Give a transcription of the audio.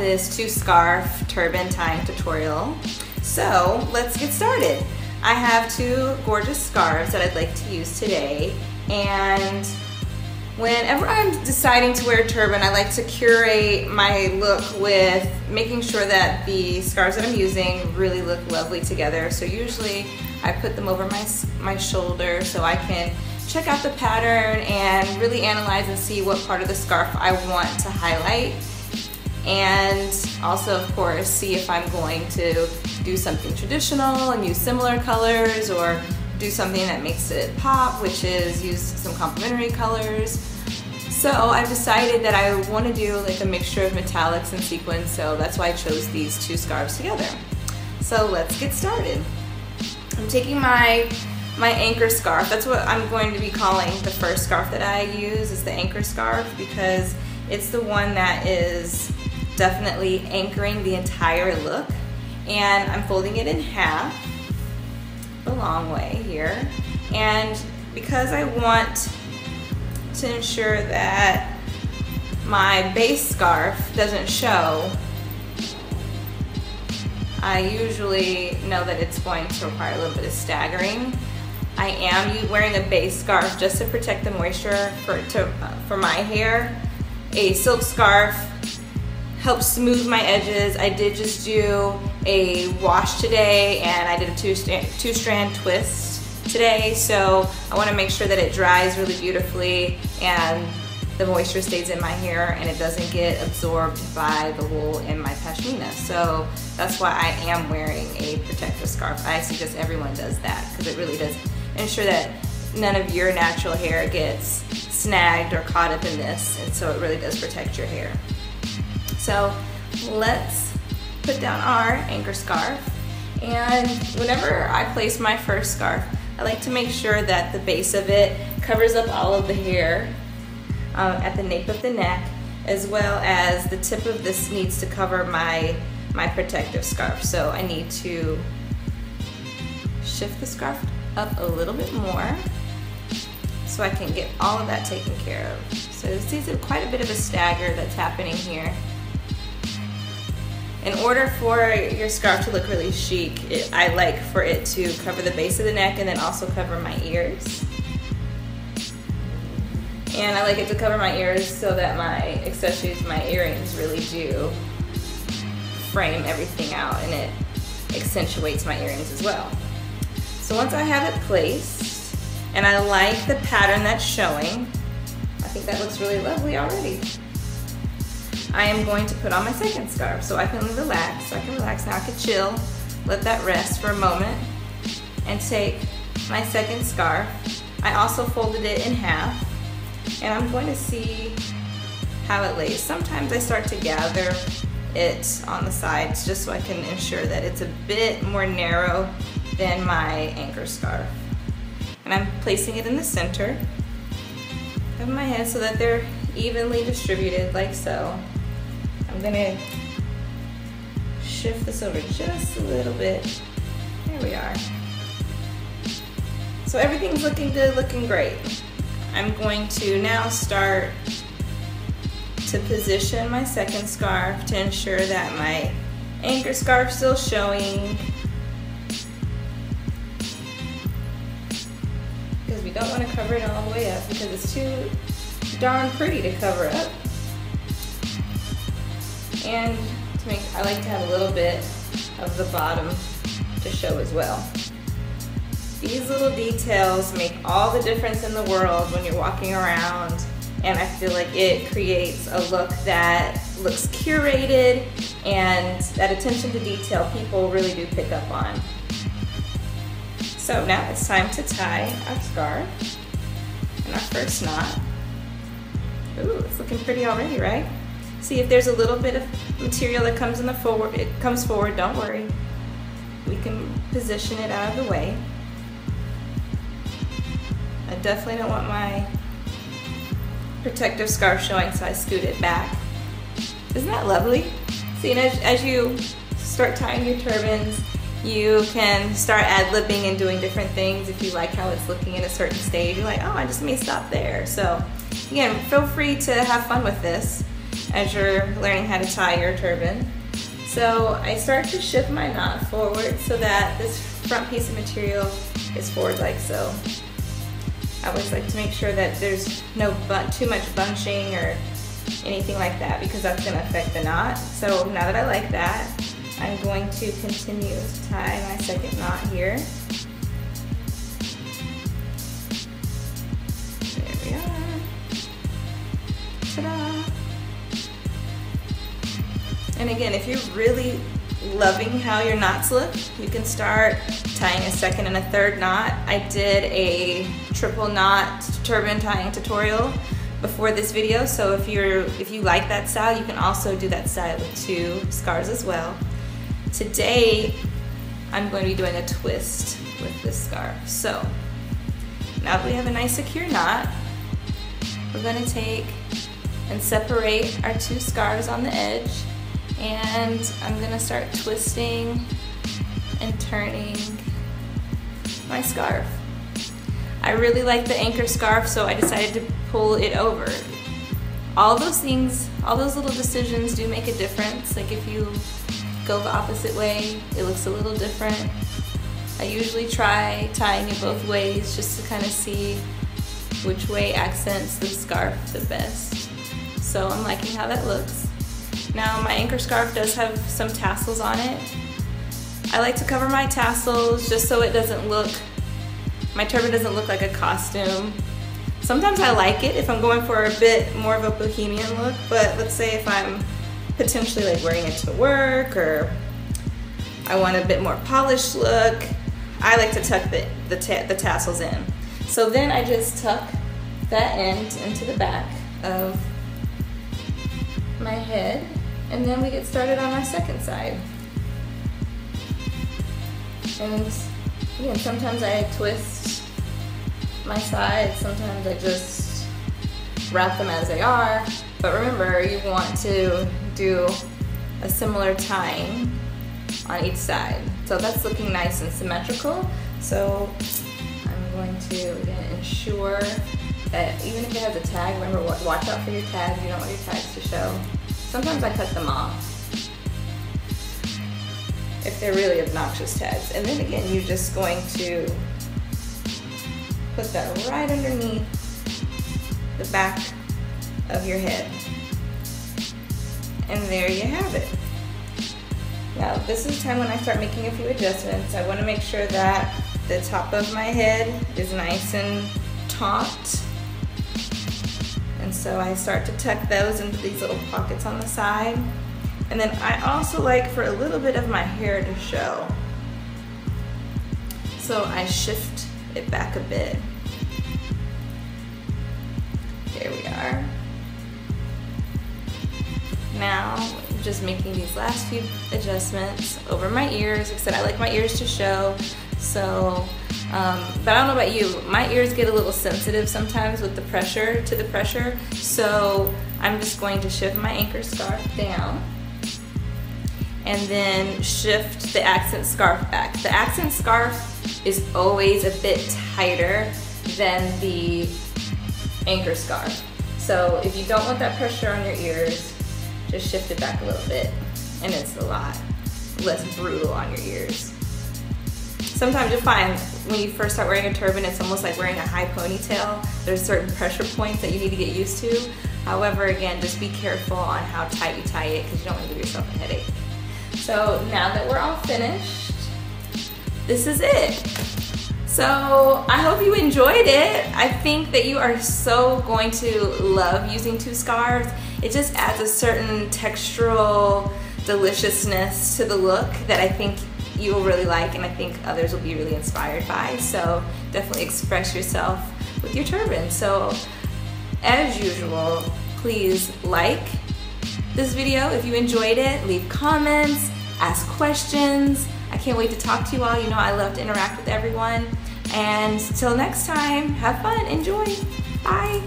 this two-scarf turban tying tutorial. So let's get started. I have two gorgeous scarves that I'd like to use today, and whenever I'm deciding to wear a turban, I like to curate my look with making sure that the scarves that I'm using really look lovely together. So usually I put them over my shoulder so I can check out the pattern and really analyze and see what part of the scarf I want to highlight. And also, of course, see if I'm going to do something traditional and use similar colors, or do something that makes it pop, which is use some complementary colors. So I've decided that I want to do like a mixture of metallics and sequins, so that's why I chose these two scarves together. So let's get started. I'm taking my anchor scarf. That's what I'm going to be calling the first scarf that I use, is the anchor scarf, because it's the one that is definitely anchoring the entire look. And I'm folding it in half, the long way here. And because I want to ensure that my base scarf doesn't show, I usually know that it's going to require a little bit of staggering. I am wearing a base scarf just to protect the moisture for my hair. A silk scarf helps smooth my edges. I did just do a wash today, and I did a two-strand twist today, so I want to make sure that it dries really beautifully and the moisture stays in my hair and it doesn't get absorbed by the wool in my pashmina. So that's why I am wearing a protective scarf. I suggest everyone does that, because it really does ensure that none of your natural hair gets snagged or caught up in this, and so it really does protect your hair. So let's put down our anchor scarf, and whenever I place my first scarf, I like to make sure that the base of it covers up all of the hair at the nape of the neck, as well as the tip of this needs to cover my protective scarf. So I need to shift the scarf up a little bit more so I can get all of that taken care of. So this is quite a bit of a stagger that's happening here. In order for your scarf to look really chic, I like for it to cover the base of the neck and then also cover my ears. And I like it to cover my ears so that my accessories, my earrings, really do frame everything out, and it accentuates my earrings as well. So once I have it placed, and I like the pattern that's showing, I think that looks really lovely already. I am going to put on my second scarf so I can relax. Now I can chill, let that rest for a moment, and take my second scarf. I also folded it in half, and I'm going to see how it lays. Sometimes I start to gather it on the sides just so I can ensure that it's a bit more narrow than my anchor scarf. And I'm placing it in the center of my head so that they're evenly distributed, like so. I'm gonna shift this over just a little bit. There we are. So everything's looking good, looking great. I'm going to now start to position my second scarf to ensure that my anchor scarf is still showing, because we don't want to cover it all the way up because it's too darn pretty to cover up. And I like to have a little bit of the bottom to show as well. These little details make all the difference in the world when you're walking around, and I feel like it creates a look that looks curated, and that attention to detail people really do pick up on. So now it's time to tie our scarf and our first knot. Ooh, it's looking pretty already, right? See, if there's a little bit of material that comes forward, don't worry. We can position it out of the way. I definitely don't want my protective scarf showing, so I scoot it back. Isn't that lovely? See, and as you start tying your turbans, you can start ad-libbing and doing different things. If you like how it's looking at a certain stage, you're like, oh, I just may stop there. So again, feel free to have fun with this. as you're learning how to tie your turban. So I start to shift my knot forward so that this front piece of material is forward like so. I always like to make sure that there's no too much bunching or anything like that, because that's going to affect the knot. So now that I like that, I'm going to continue to tie my second knot here. There we are. Ta-da! And again, if you're really loving how your knots look, you can start tying a second and a third knot. I did a triple knot turban tying tutorial before this video, so if you like that style, you can also do that style with 2 scarves as well. Today, I'm going to be doing a twist with this scarf. So now that we have a nice secure knot, we're going to take and separate our 2 scarves on the edge, and I'm going to start twisting and turning my scarf. I really like the anchor scarf, so I decided to pull it over. All those things, all those little decisions do make a difference. Like if you go the opposite way, it looks a little different. I usually try tying it both ways just to kind of see which way accents the scarf the best. So I'm liking how that looks. Now my anchor scarf does have some tassels on it. I like to cover my tassels just so it doesn't look, my turban doesn't look like a costume. Sometimes I like it if I'm going for a bit more of a bohemian look, but let's say if I'm potentially like wearing it to work, or I want a bit more polished look, I like to tuck the tassels in. So then I just tuck that end into the back of my head, and then we get started on our second side. And again, sometimes I twist my sides, sometimes I just wrap them as they are, but remember, you want to do a similar tying on each side. So that's looking nice and symmetrical. So I'm going to, again, ensure that even if it has a tag, remember, watch out for your tags. You don't want your tags to show. Sometimes I cut them off if they're really obnoxious tags. And then again, you're just going to put that right underneath the back of your head. And there you have it. Now this is time when I start making a few adjustments. I want to make sure that the top of my head is nice and taut. And so I start to tuck those into these little pockets on the side. And then I also like for a little bit of my hair to show. So I shift it back a bit. There we are. Now, I'm just making these last few adjustments over my ears. Like I said, I like my ears to show. So, but I don't know about you, my ears get a little sensitive sometimes with the pressure, so I'm just going to shift my anchor scarf down and then shift the accent scarf back. The accent scarf is always a bit tighter than the anchor scarf. So if you don't want that pressure on your ears, just shift it back a little bit and it's a lot less brutal on your ears. Sometimes you'll find when you first start wearing a turban, it's almost like wearing a high ponytail. There's certain pressure points that you need to get used to. However, again, just be careful on how tight you tie it because you don't want to give yourself a headache. So now that we're all finished, this is it. So I hope you enjoyed it. I think that you are so going to love using 2 scarves. It just adds a certain textural deliciousness to the look that I think you will really like, and I think others will be really inspired by. So definitely express yourself with your turban. So as usual, please like this video if you enjoyed it, leave comments, ask questions. I can't wait to talk to you all. You know I love to interact with everyone. And till next time, have fun, enjoy, bye.